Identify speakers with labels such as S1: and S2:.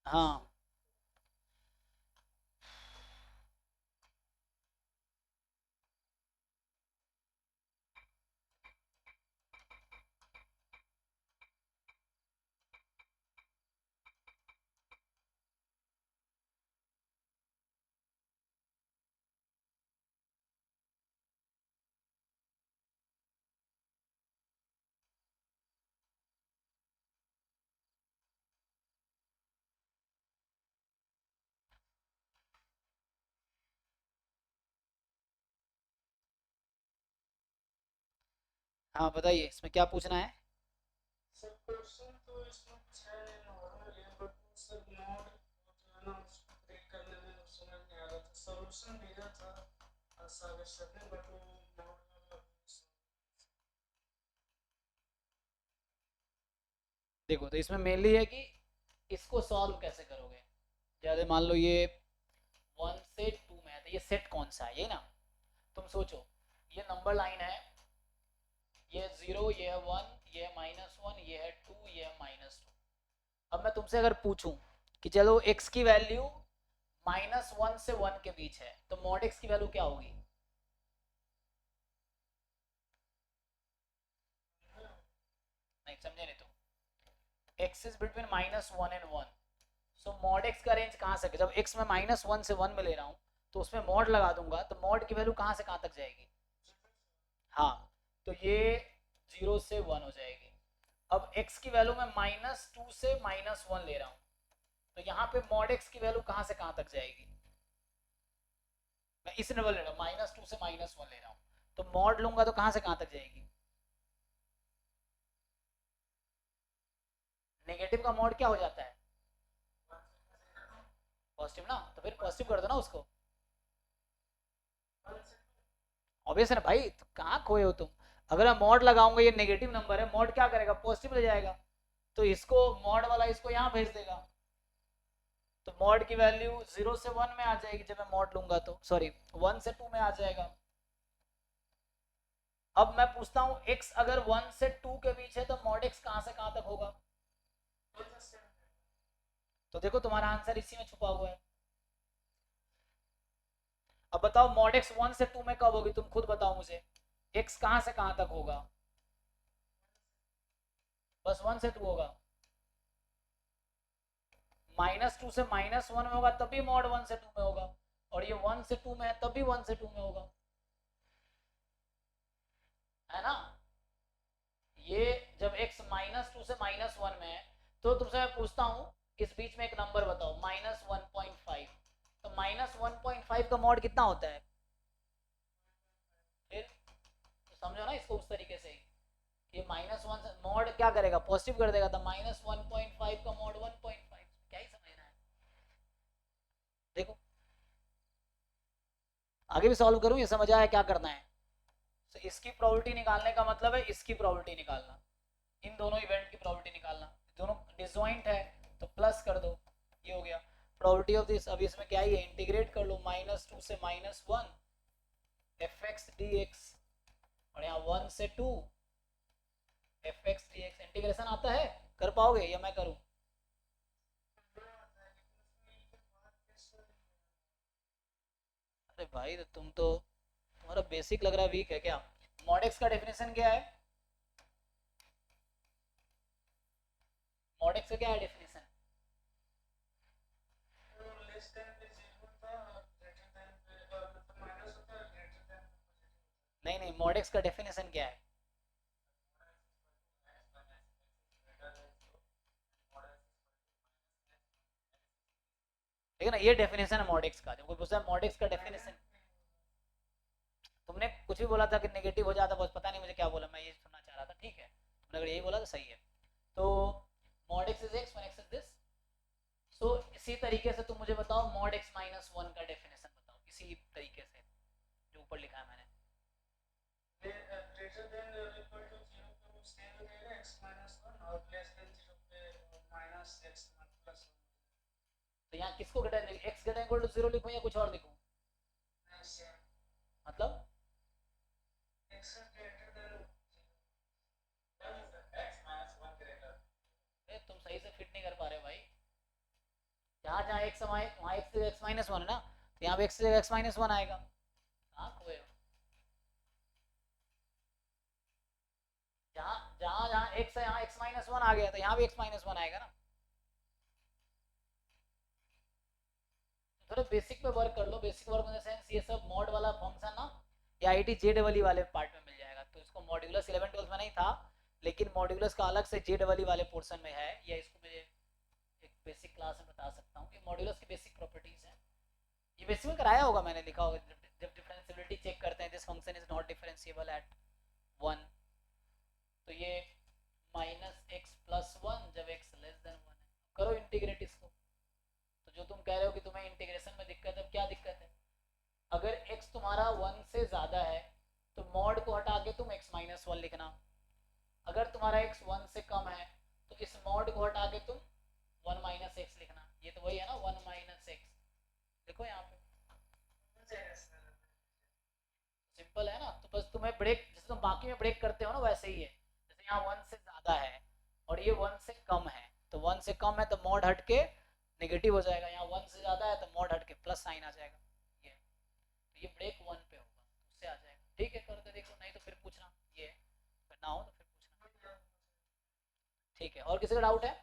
S1: हाँ हाँ, बताइए इसमें क्या पूछना है। देखो तो इसमें मेनली है कि इसको सॉल्व कैसे करोगे। जैसे मान लो ये 1 से 2 में है तो ये सेट कौन सा है, ये ना। तुम सोचो, ये नंबर लाइन है, ये 0, ये है 1, ये है -1, ये है 2, ये है -2। अब मैं तुमसे अगर पूछूं कि चलो x की वैल्यू -1 से 1 के बीच है तो मॉड x की वैल्यू क्या होगी। नहीं समझे नहीं तुम। x is between -1 and 1, so mod x का रेंज कहाँ से, जब x मैं -1 से 1 में ले रहा हूँ तो उसमें मॉड लगा दूंगा तो मॉड की वैल्यू कहाँ से कहाँ तक जाएगी। हाँ, तो ये 0 से 1 हो जाएगी। अब x की वैल्यू मैं -2 से -1 ले रहा हूँ तो यहाँ पे मॉड x की वैल्यू कहाँ से कहाँ तक जाएगी। मैं इस लेवल ले रहा हूँ, -2 से -1 ले रहा हूँ तो मॉड लूंगा तो कहाँ से कहाँ तक जाएगी। नेगेटिव का मॉड क्या हो जाता है, पॉजिटिव ना, तो फिर पॉजिटिव कर दो ना उसको। ऑब्वियस है ना भाई, तो कहाँ खोए हो तुम। अगर मैं मॉड लगाऊंगा, ये नेगेटिव नंबर है, मॉड क्या करेगा, पॉजिटिव ले जाएगा, तो इसको मॉड वाला इसको यहाँ भेज देगा तो मॉड की वैल्यू 0 से 1 में आ जाएगी। जब मैं मॉड लूंगा तो सॉरी 1 से 2 में आ जाएगा। अब मैं पूछता हूँ x अगर 1 से 2 के बीच है तो मॉड x कहाँ से कहाँ तक होगा। तो देखो तुम्हारा आंसर इसी में छुपा हुआ है। अब बताओ मॉड x 1 से 2 में कब होगी, तुम खुद बताओ मुझे। x कहाँ से कहाँ तक होगा, बस 1 से 2 होगा। -2 से -1 में होगा तभी मॉड 1 से 2 में होगा, और ये 1 से 2 में है तभी 1 से 2 में होगा, है ना। ये जब x -2 से -1 में है तो तुमसे मैं पूछता हूँ इस बीच में एक नंबर बताओ -1.5, तो -1.5 का मॉड कितना होता है। फिर तो समझो ना इसको उस तरीके से, ये -1 से मॉड क्या करेगा, पॉजिटिव कर देगा, तो -1.5 का मॉड 1.5, क्या ही समझना है। देखो आगे भी सॉल्व करूँ, ये समझ आया क्या करना है। तो इसकी प्रोबेबिलिटी निकालने का मतलब है इसकी प्रोबेबिलिटी निकालना, इन दोनों इवेंट की प्रोबेबिलिटी निकालना। दोनों डिसजॉइंट है तो प्लस कर दो, ये हो गया प्रोबेबिलिटी ऑफ दिस। अब इसमें क्या ही है, इंटीग्रेट कर लो -2 से -1 एफ एक्स डी एक्स, और यहाँ 1 से 2 F x D x. Integration आता है, कर पाओगे या मैं करूँ। अरे भाई तो तुम तो, तुम्हारा बेसिक लग रहा है वीक है क्या। मॉड एक्स का डेफिनेशन क्या है, मॉड एक्स का क्या है डेफिनेशन। नहीं नहीं, मॉड एक्स का डेफिनेशन क्या है। ठीक है ना, ये डेफिनेशन है मॉड एक्स का। जब कोई पूछता है मॉड एक्स का डेफिनेशन, तुमने कुछ भी बोला था कि नेगेटिव हो जाता, बस पता नहीं मुझे क्या बोला, मैं ये सुनना चाह रहा था। ठीक है, तुमने अगर यही बोला तो सही है। तो mod x is x, one x is this. So इसी तरीके से तुम मुझे बताओ मॉड एक्स -1 का डेफिनेशन बताओ, इसी तरीके से जो ऊपर लिखा है मैंने। तो यहाँ किसको greater, x greater equal to 0 लिखूं या कुछ और लिखूं, मतलब तुम सही सही से फिट नहीं कर पा रहे भाई। जहाँ जहाँ एक्स वहाँ एक्स माइनस वन है ना, तो यहाँ पे एक्स एक्स माइनस वन आएगा। कहाँ खोए हो? जहाँ जहाँ जहाँ एक्स है यहाँ एक्स माइनस वन आ गया, तो यहाँ भी एक्स माइनस वन आएगा ना। थोड़ा बेसिक पे वर्क कर लो। Basic work in the sense ये सब मॉड वाला फंक्शन ना या आई टी जे डबल वाले पार्ट में मिल जाएगा। तो इसको मॉड्यूलस 11 12 में नहीं था, लेकिन मॉड्यूलस का अलग से जे डबल वाले पोर्शन में है। या इसको मुझे एक बेसिक क्लास में बता सकता हूँ कि मॉड्यूलस की बेसिक प्रॉपर्टीज हैं। ये बेसिक में कराया होगा, मैंने लिखा होगा जब डिफरेंशिएबिलिटी चेक करते हैं, this function is not differentiable eight one. तो ये माइनस एक्स प्लस वन जब एक्स लेस देन वन है, करो इंटीग्रेट इसको। तो जो तुम कह रहे हो कि तुम्हें इंटीग्रेशन में दिक्कत है, क्या दिक्कत है? अगर x तुम्हारा वन से ज़्यादा है तो मॉड को हटा के तुम x माइनस वन लिखना। अगर तुम्हारा x वन से कम है तो इस मॉड को हटा के तुम वन माइनस एक्स लिखना। ये तो वही है ना, वन माइनस एक्स। देखो यहाँ पे सिंपल है ना। तो बस तुम्हें ब्रेक, जैसे तुम बाकी में ब्रेक करते हो ना, वैसे ही है। जैसे यहाँ वन से ज़्यादा है और ये वन से कम है, तो वन से कम है तो मॉड हट के नेगेटिव हो जाएगा। यहाँ वन से ज़्यादा है तो मॉड हट के प्लस साइन आ जाएगा। ये तो ये ब्रेक वन पे होगा, उससे आ जाएगा। ठीक है, करके देखो, नहीं तो फिर पूछना। ये फिर ना हो तो फिर पूछना। ठीक है, और किसी का डाउट है?